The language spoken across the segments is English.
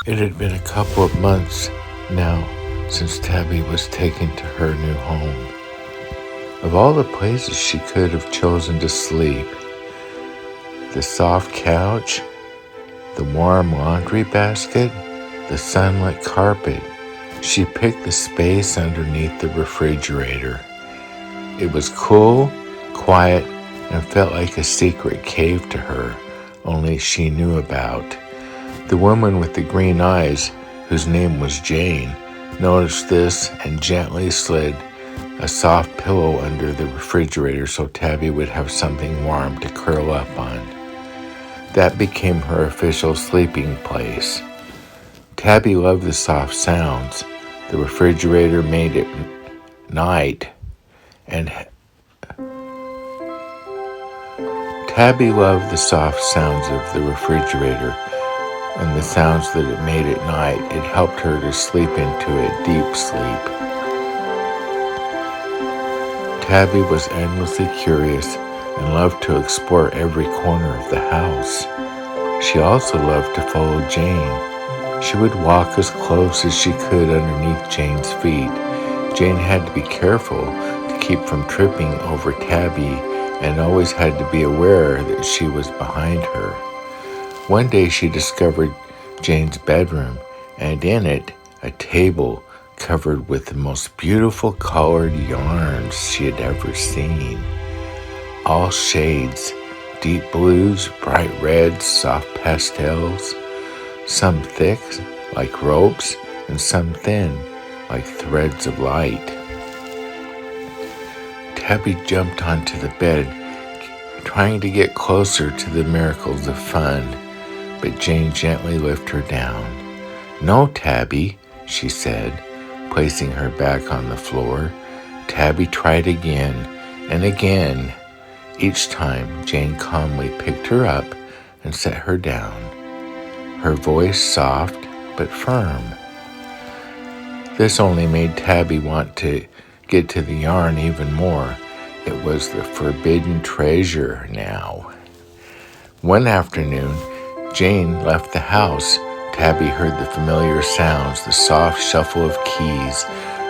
It had been a couple of months now since Tabby was taken to her new home. Of all the places she could have chosen to sleep, the soft couch, the warm laundry basket, the sunlit carpet, she picked the space underneath the refrigerator. It was cool, quiet, and felt like a secret cave to her, only she knew about. The woman with the green eyes, whose name was Jane, noticed this and gently slid a soft pillow under the refrigerator so Tabby would have something warm to curl up on. That became her official sleeping place. Tabby loved the soft sounds. The refrigerator made it night, and Tabby loved the soft sounds of the refrigerator and the sounds that it made at night. It helped her to sleep into a deep sleep. Tabby was endlessly curious and loved to explore every corner of the house. She also loved to follow Jane. She would walk as close as she could underneath Jane's feet. Jane had to be careful to keep from tripping over Tabby and always had to be aware that she was behind her. One day she discovered Jane's bedroom, and in it, a table covered with the most beautiful colored yarns she had ever seen. All shades, deep blues, bright reds, soft pastels, some thick like ropes and some thin like threads of light. Tabby jumped onto the bed, trying to get closer to the miracles of fun, but Jane gently lifted her down. "No, Tabby," she said, placing her back on the floor. Tabby tried again and again. Each time, Jane calmly picked her up and set her down, her voice soft but firm. This only made Tabby want to get to the yarn even more. It was the forbidden treasure now. One afternoon, Jane left the house. Tabby heard the familiar sounds, the soft shuffle of keys,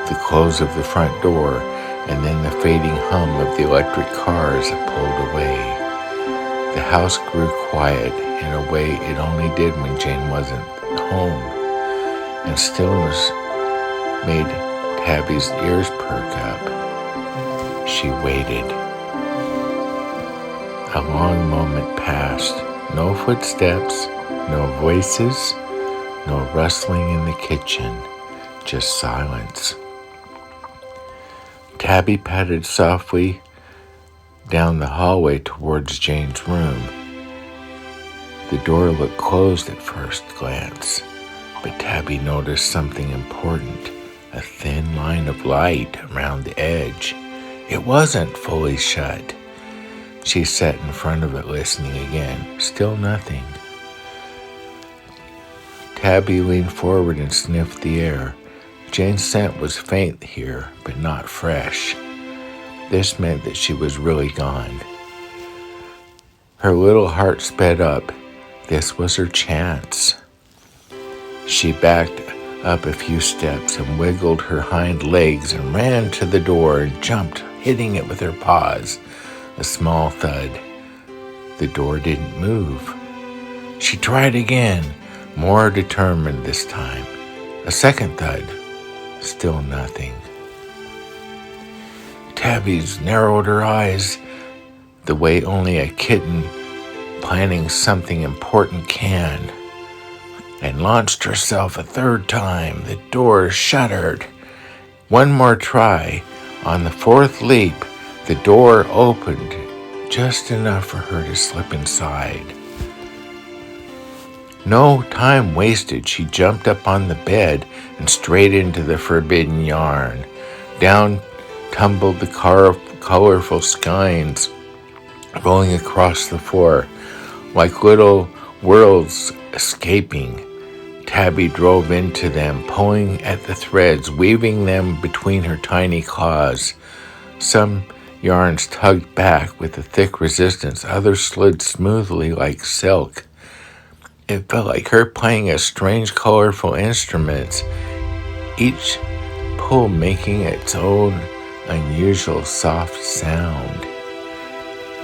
the close of the front door, and then the fading hum of the electric cars that pulled away. The house grew quiet in a way it only did when Jane wasn't home, and stillness made Tabby's ears perk up. She waited. A long moment passed. No footsteps, no voices, no rustling in the kitchen, just silence. Tabby padded softly down the hallway towards Jane's room. The door looked closed at first glance, but Tabby noticed something important, a thin line of light around the edge. It wasn't fully shut. She sat in front of it listening again. Still nothing. Tabby leaned forward and sniffed the air. Jane's scent was faint here, but not fresh. This meant that she was really gone. Her little heart sped up. This was her chance. She backed up a few steps and wiggled her hind legs and ran to the door and jumped, hitting it with her paws. A small thud. The door didn't move. She tried again, more determined this time. A second thud. Still nothing. Tabby's narrowed her eyes the way only a kitten planning something important can, and launched herself a third time. The door shuddered. One more try. On the fourth leap, the door opened just enough for her to slip inside. No time wasted. She jumped up on the bed and straight into the forbidden yarn. Down tumbled the colorful skeins, rolling across the floor like little worlds escaping. Tabby drove into them, pulling at the threads, weaving them between her tiny claws. Some yarns tugged back with a thick resistance. Others slid smoothly like silk. It felt like her playing a strange, colorful instruments, each pull making its own unusual soft sound.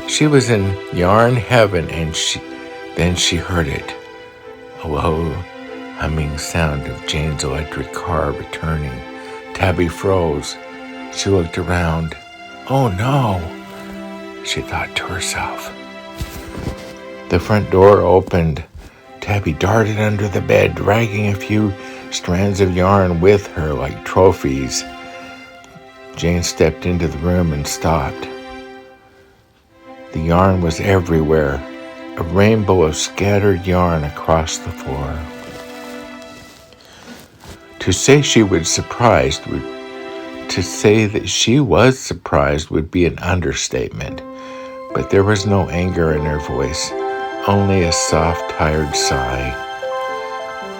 She was in yarn heaven, and then she heard it, a low humming sound of Jane's electric car returning. Tabby froze. She looked around. Oh no, she thought to herself. The front door opened. Tabby darted under the bed, dragging a few strands of yarn with her like trophies. Jane stepped into the room and stopped. The yarn was everywhere, a rainbow of scattered yarn across the floor. To say that she was surprised would be an understatement, but there was no anger in her voice, only a soft, tired sigh.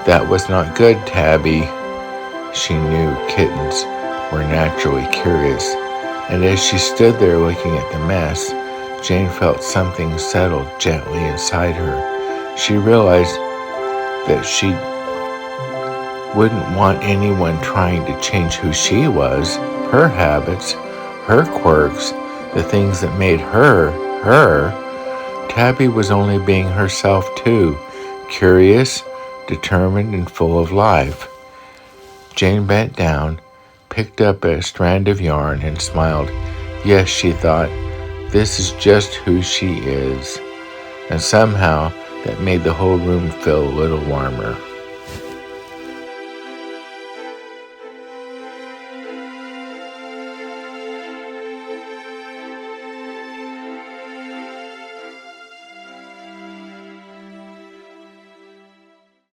That was not good, Tabby. She knew kittens were naturally curious, and as she stood there looking at the mess, Jane felt something settle gently inside her. She realized that she wouldn't want anyone trying to change who she was, her habits, her quirks, the things that made her, her. Tabby was only being herself too, curious, determined, and full of life. Jane bent down, picked up a strand of yarn, and smiled. Yes, she thought, this is just who she is. And somehow that made the whole room feel a little warmer.